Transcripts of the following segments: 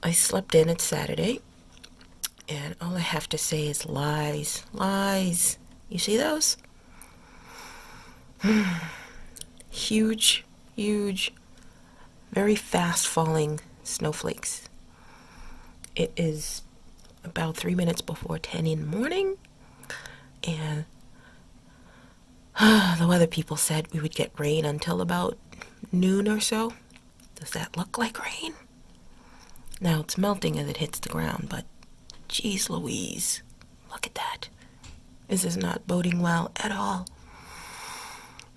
I slept in. It's Saturday, and all I have to say is lies, lies. You see those? Huge, huge, very fast falling snowflakes. It is about 3 minutes before 10 in the morning, and the weather people said we would get rain until about noon or so. Does that look like rain? Now it's melting as it hits the ground, but geez Louise, look at that. This is not boding well at all.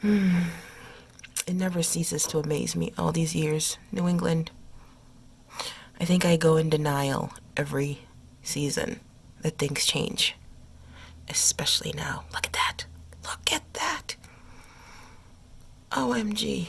It never ceases to amaze me all these years. New England. I think I go in denial every season that things change. Especially now. Look at that. Look at that. OMG.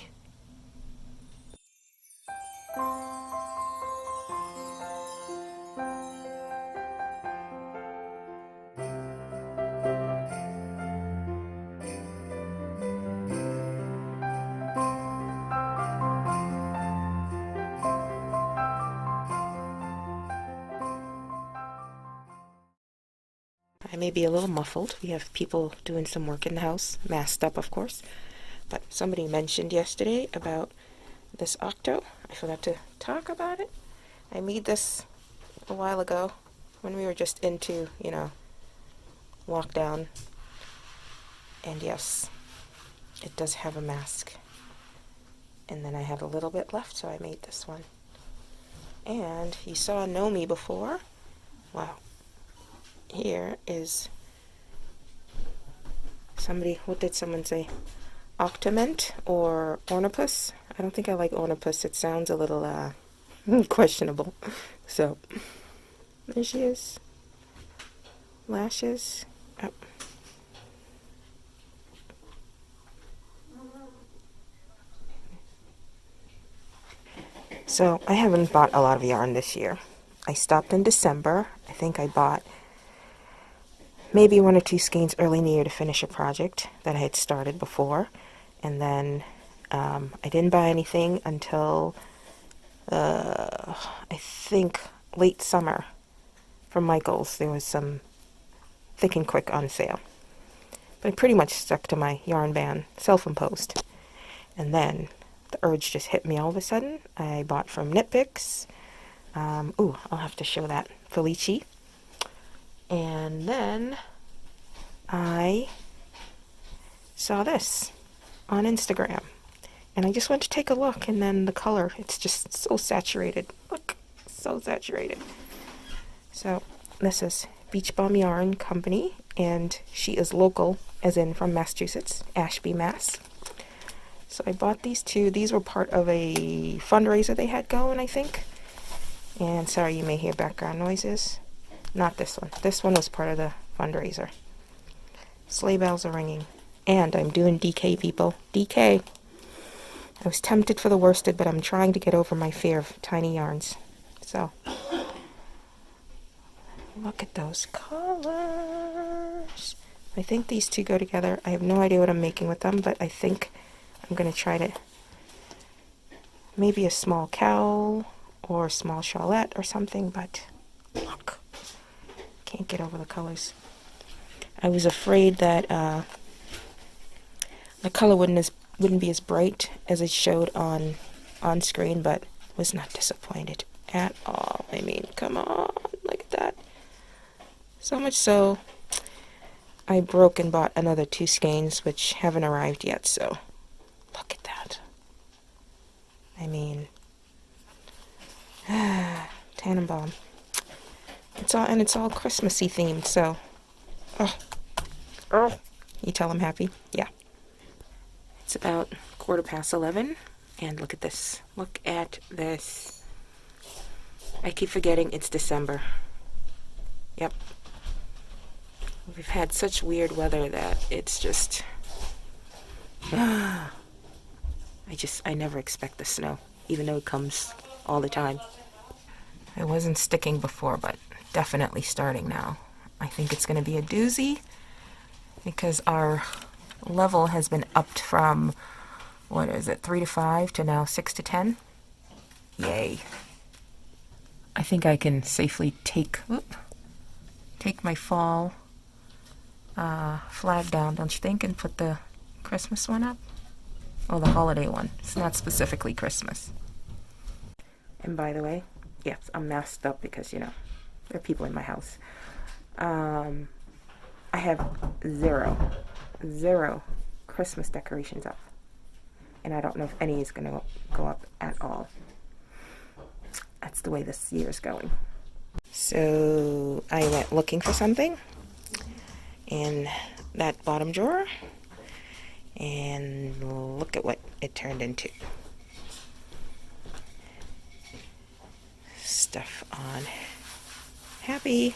I may be a little muffled. We have people doing some work in the house, masked up, of course. But somebody mentioned yesterday about this octo. I forgot to talk about it. I made this a while ago when we were just into, lockdown. And yes, it does have a mask. And then I had a little bit left, so I made this one. And you saw Nomi before. Wow. Here is somebody, what did someone say? Octament or ornipus? I don't think I like ornipus. It sounds a little questionable. So, there she is. Lashes. Oh. So, I haven't bought a lot of yarn this year. I stopped in December. I think I bought maybe one or two skeins early in the year to finish a project that I had started before. And then I didn't buy anything until I think late summer from Michael's. There was some Thick and Quick on sale. But I pretty much stuck to my yarn ban, self-imposed. And then the urge just hit me all of a sudden. I bought from Knit Picks. I'll have to show that. Felici. And then I saw this on Instagram. And I just went to take a look, and then the color, it's just so saturated. Look, so saturated. So this is Beach Bum Yarn Company, and she is local, as in from Massachusetts, Ashby, Mass. So I bought these two. These were part of a fundraiser they had going, I think. And sorry, you may hear background noises. Not this one. This one was part of the fundraiser. Sleigh bells are ringing. And I'm doing DK, people. DK. I was tempted for the worsted, but I'm trying to get over my fear of tiny yarns. So, look at those colors. I think these two go together. I have no idea what I'm making with them, but I think I'm going to try to maybe a small cowl or a small shawlette or something, but look. Can't get over the colors. I was afraid that the color wouldn't be as bright as it showed on screen, but was not disappointed at all. I mean, come on, look at that. So much so, I broke and bought another two skeins, which haven't arrived yet, so look at that. I mean, Tannenbaum. It's all Christmassy themed, so you tell I'm happy. Yeah. It's about 11:15, and look at this. Look at this. I keep forgetting it's December. Yep. We've had such weird weather that it's just I never expect the snow, even though it comes all the time. It wasn't sticking before, but definitely starting now. I think it's going to be a doozy because our level has been upped from, 3 to 5 to now 6 to 10. Yay. I think I can safely take my fall flag down, don't you think, and put the Christmas one up? Oh, the holiday one. It's not specifically Christmas. And by the way, yes, I'm masked up because, you know, there are people in my house. I have zero Christmas decorations up. And I don't know if any is going to go up at all. That's the way this year is going. So I went looking for something in that bottom drawer, and look at what it turned into. Stuff on Happy.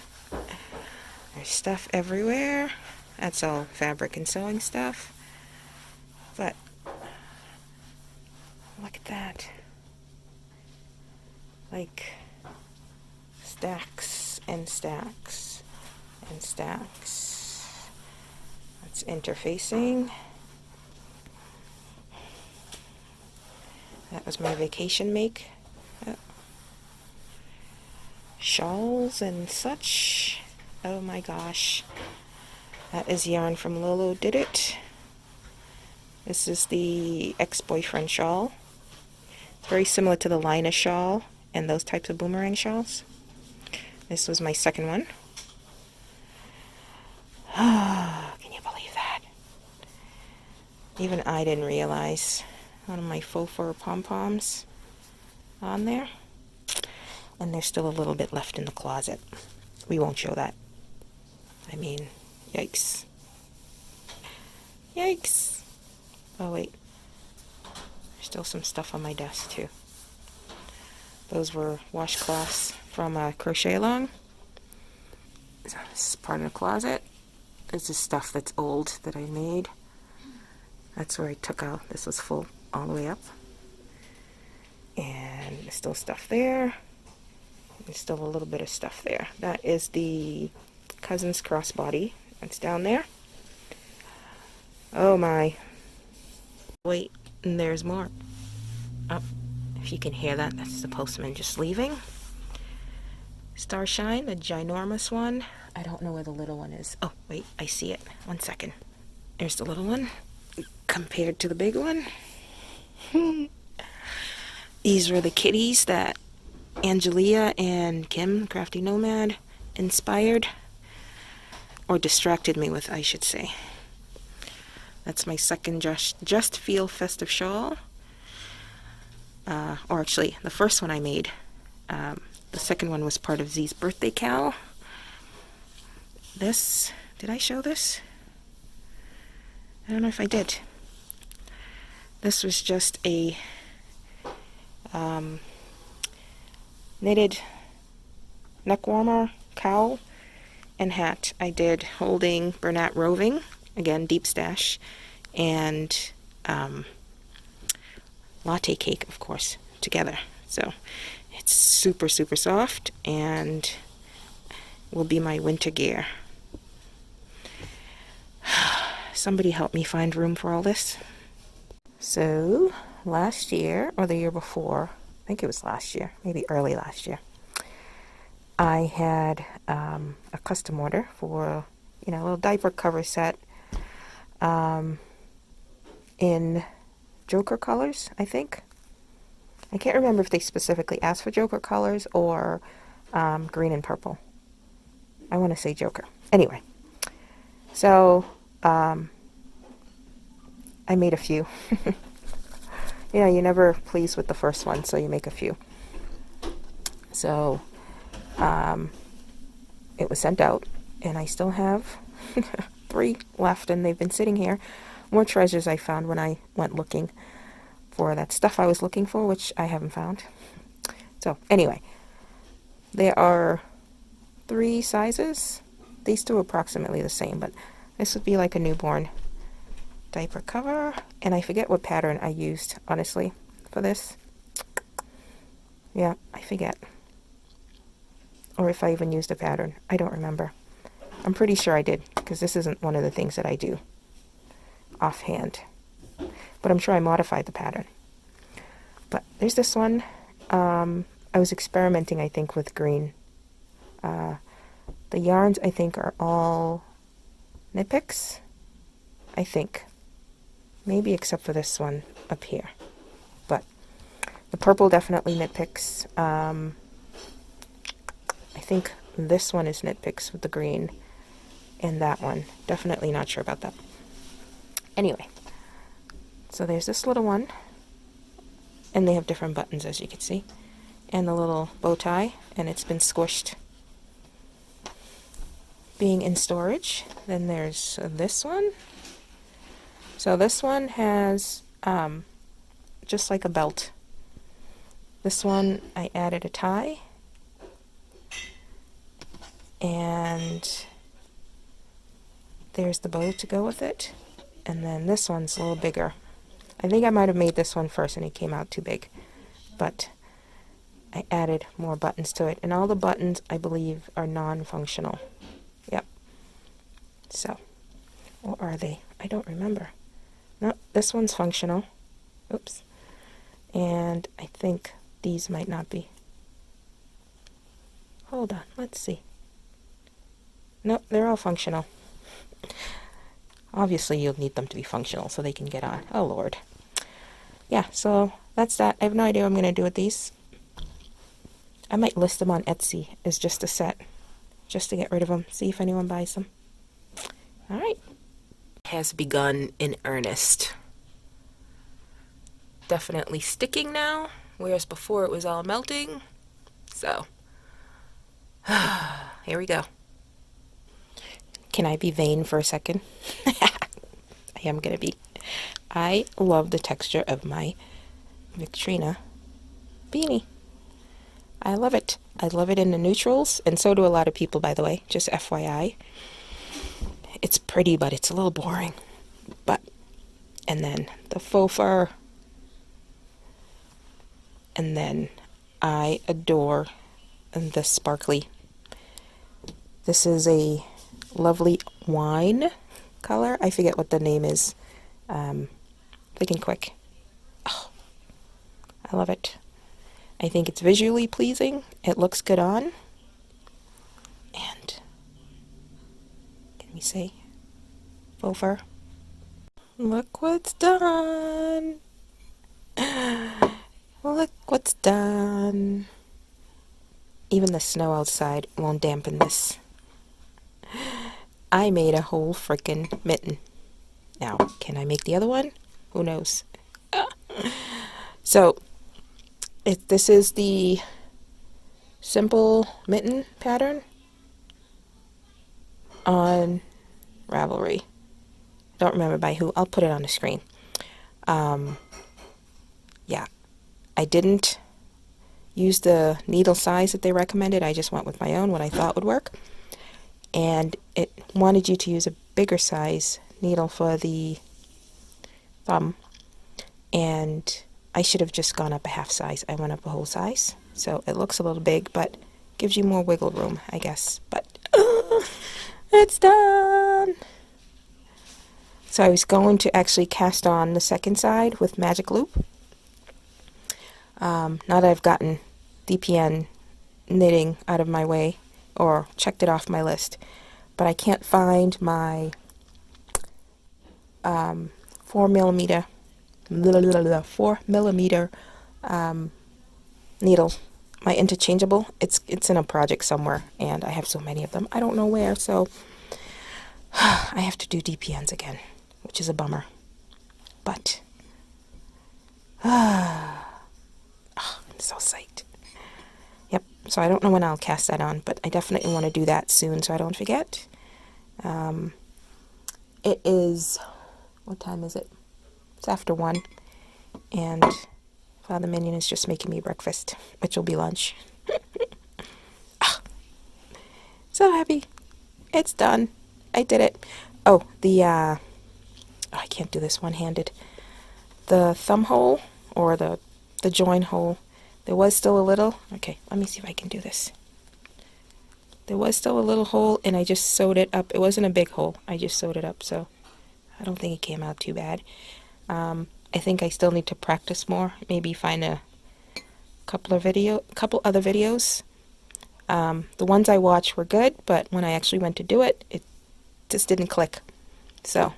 There's stuff everywhere. That's all fabric and sewing stuff. But look at that. Like stacks and stacks and stacks. That's interfacing. That was my vacation make. Shawls and such. Oh my gosh. That is yarn from Lolo Did It. This is the ex-boyfriend shawl. It's very similar to the Lina shawl and those types of boomerang shawls. This was my second one. Can you believe that? Even I didn't realize one of my faux fur pom-poms on there. And there's still a little bit left in the closet. We won't show that. I mean, yikes. Yikes. Oh wait. There's still some stuff on my desk too. Those were washcloths from Crochet Along. So this is part of the closet. This is stuff that's old that I made. That's where I took out. This was full all the way up. And there's still stuff there. There's still a little bit of stuff there. That is the Cousin's crossbody. That's down there. Oh my. Wait, and there's more. Oh, if you can hear that, that's the postman just leaving. Starshine, the ginormous one. I don't know where the little one is. Oh, wait, I see it. 1 second. There's the little one compared to the big one. These were the kitties that Angelia and Kim, Crafty Nomad, inspired, or distracted me with, I should say. That's my second Just Feel festive shawl. Or actually, the first one I made. The second one was part of Z's birthday cal. This, did I show this? I don't know if I did. This was just a knitted neck warmer, cowl, and hat. I did holding Bernat Roving, again deep stash, and latte cake, of course, together. So it's super soft and will be my winter gear. Somebody help me find room for all this. So last year, or the year before, I think it was last year, maybe early last year, I had a custom order for, a little diaper cover set in Joker colors, I think. I can't remember if they specifically asked for Joker colors or green and purple. I want to say Joker. Anyway, so I made a few. You're never pleased with the first one, so you make a few. So it was sent out, and I still have 3 left, and they've been sitting here. More treasures I found when I went looking for that stuff I was looking for, which I haven't found. So anyway, there are 3 sizes. These 2 are approximately the same, but this would be like a newborn diaper cover, and I forget what pattern I used, honestly, for this. Yeah, I forget. Or if I even used a pattern. I don't remember. I'm pretty sure I did, because this isn't one of the things that I do offhand. But I'm sure I modified the pattern. But there's this one. I was experimenting, I think, with green. The yarns, I think, are all knit picks, I think. Maybe except for this one up here. But the purple definitely knit picks. I think this one is knit picks with the green. And that one. Definitely not sure about that. Anyway. So there's this little one. And they have different buttons, as you can see. And the little bow tie. And it's been squished. Being in storage. Then there's this one. So this one has just like a belt. This one I added a tie. And there's the bow to go with it. And then this one's a little bigger. I think I might have made this one first and it came out too big. But I added more buttons to it. And all the buttons, I believe, are non-functional. Yep. So, or are they? I don't remember. No, this one's functional. Oops. And I think these might not be. Hold on, let's see. Nope, they're all functional. Obviously, you'll need them to be functional so they can get on. Oh, Lord. Yeah, so that's that. I have no idea what I'm going to do with these. I might list them on Etsy as just a set, just to get rid of them, see if anyone buys them. All right. Has begun in earnest. Definitely sticking now, whereas before it was all melting. So, here we go. Can I be vain for a second? I am going to be. I love the texture of my Victrina beanie. I love it. I love it in the neutrals, and so do a lot of people, by the way, just FYI. It's pretty, but it's a little boring. But, and then the faux fur. And then I adore the sparkly. This is a lovely wine color. I forget what the name is. Thinking quick. Oh, I love it. I think it's visually pleasing. It looks good on. And can we say faux fur? Look what's done. Look what's done. Even the snow outside won't dampen this. I made a whole frickin' mitten. Now, can I make the other one? Who knows? So, this is the simple mitten pattern on Ravelry. Don't remember by who. I'll put it on the screen. Yeah, I didn't use the needle size that they recommended. I just went with my own, what I thought would work. And it wanted you to use a bigger size needle for the thumb. And I should have just gone up a half size. I went up a whole size. So it looks a little big, but gives you more wiggle room, I guess. But it's done! So I was going to actually cast on the second side with magic loop. Now that I've gotten DPN knitting out of my way, or checked it off my list, but I can't find my 4mm needle, my interchangeable. It's in a project somewhere, and I have so many of them. I don't know where, so I have to do DPNs again, which is a bummer. But I'm so psyched. Yep, so I don't know when I'll cast that on, but I definitely want to do that soon so I don't forget. It is, what time is it? It's after 1, and Father Minion is just making me breakfast, which will be lunch. So happy. It's done. I did it. Oh, I can't do this one-handed. The thumb hole, or the join hole, there was still a little. Okay, let me see if I can do this. There was still a little hole, and I just sewed it up. It wasn't a big hole. I just sewed it up, so I don't think it came out too bad. I think I still need to practice more. Maybe find a couple other videos. The ones I watched were good, but when I actually went to do it, it just didn't click. So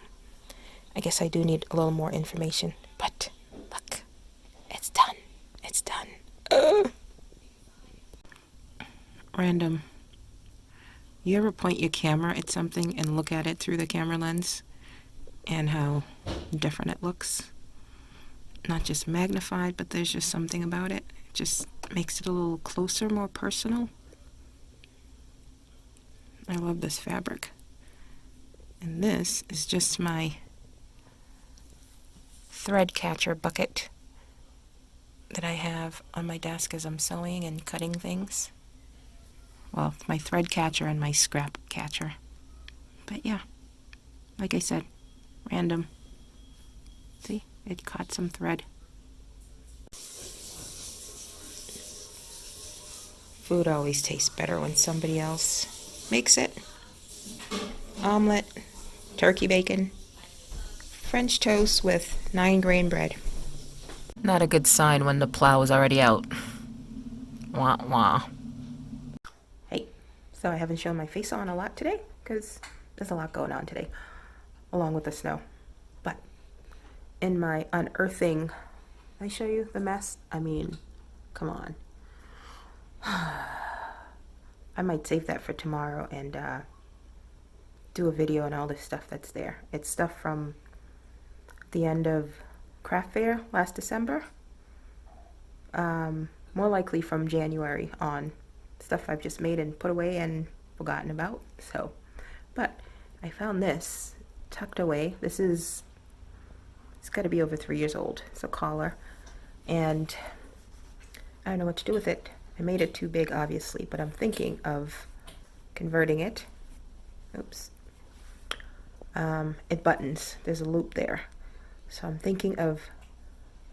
I guess I do need a little more information. But look, it's done. It's done. Random. You ever point your camera at something and look at it through the camera lens and how different it looks? Not just magnified, but there's just something about it. It just makes it a little closer, more personal. I love this fabric. And this is just my thread catcher bucket that I have on my desk as I'm sewing and cutting things. Well, my thread catcher and my scrap catcher. But yeah, like I said, random. See, it caught some thread. Food always tastes better when somebody else makes it. Omelet, turkey bacon, French toast with 9-grain bread. Not a good sign when the plow is already out. Wah wah. Hey, so I haven't shown my face on a lot today because there's a lot going on today, along with the snow. But in my unearthing, I show you the mess? I mean, come on. I might save that for tomorrow and do a video on all this stuff that's there. It's stuff from the end of craft fair last December. More likely from January on. Stuff I've just made and put away and forgotten about. So, but I found this tucked away. It's got to be over 3 years old. It's a collar, and I don't know what to do with it. I made it too big, obviously, but I'm thinking of converting it. Oops. It buttons. There's a loop there. So I'm thinking of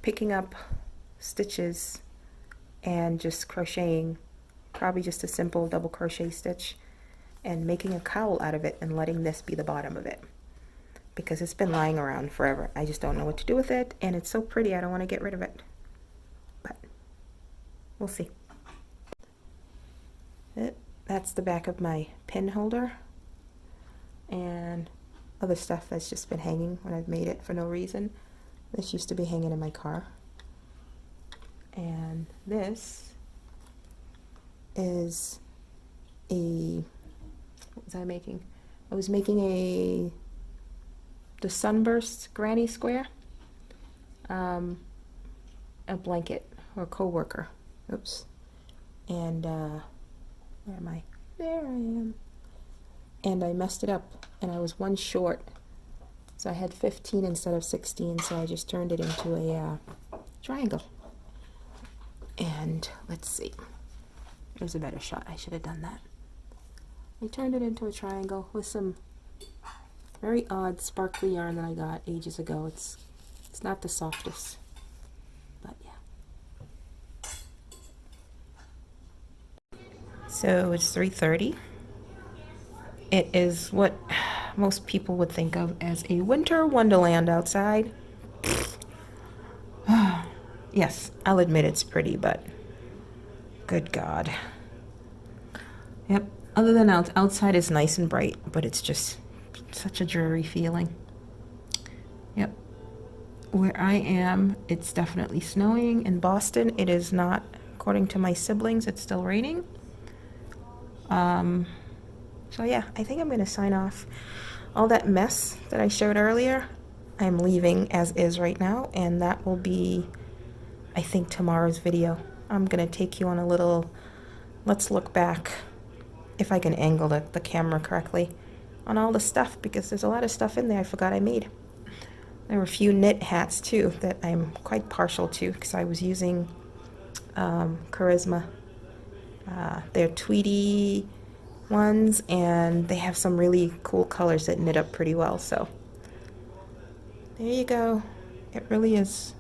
picking up stitches and just crocheting, probably just a simple double crochet stitch, and making a cowl out of it and letting this be the bottom of it. Because it's been lying around forever. I just don't know what to do with it, and it's so pretty I don't want to get rid of it. But we'll see. That's the back of my pin holder and other stuff that's just been hanging when I've made it for no reason. This used to be hanging in my car. And this is what was I making? I was making the Sunburst Granny Square, a blanket or co-worker. Oops. And where am I? There I am. And I messed it up, and I was one short. So I had 15 instead of 16, so I just turned it into a triangle. And let's see. There's a better shot. I should have done that. I turned it into a triangle with some very odd sparkly yarn that I got ages ago. It's not the softest, but yeah. So it's 3:30. It is what most people would think of as a winter wonderland outside. Yes, I'll admit it's pretty, but good God. Yep, other than outside is nice and bright, but it's just such a dreary feeling. Yep. Where I am, it's definitely snowing. In Boston, it is not. According to my siblings, it's still raining. So yeah, I think I'm going to sign off. All that mess that I showed earlier, I'm leaving as is right now, and that will be, I think, tomorrow's video. I'm going to take you on a little, let's look back, if I can angle the camera correctly, on all the stuff, because there's a lot of stuff in there I forgot I made. There were a few knit hats too that I'm quite partial to, because I was using Charisma. They're tweedy ones, and they have some really cool colors that knit up pretty well. So there you go. It really is.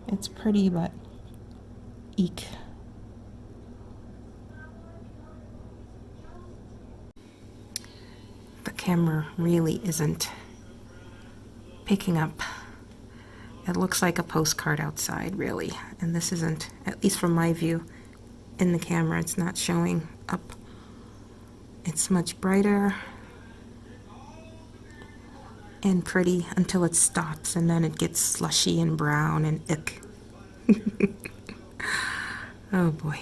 It's pretty, but eek. The camera really isn't picking up It looks like a postcard outside, really. And this isn't, at least from my view in the camera, it's not showing up. It's much brighter and pretty until it stops, and then it gets slushy and brown and ick. Oh boy.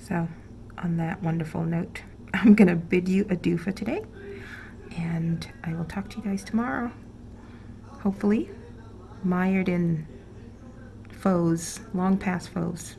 So, on that wonderful note, I'm gonna bid you adieu for today, and I will talk to you guys tomorrow. Hopefully, mired in foes, long past foes.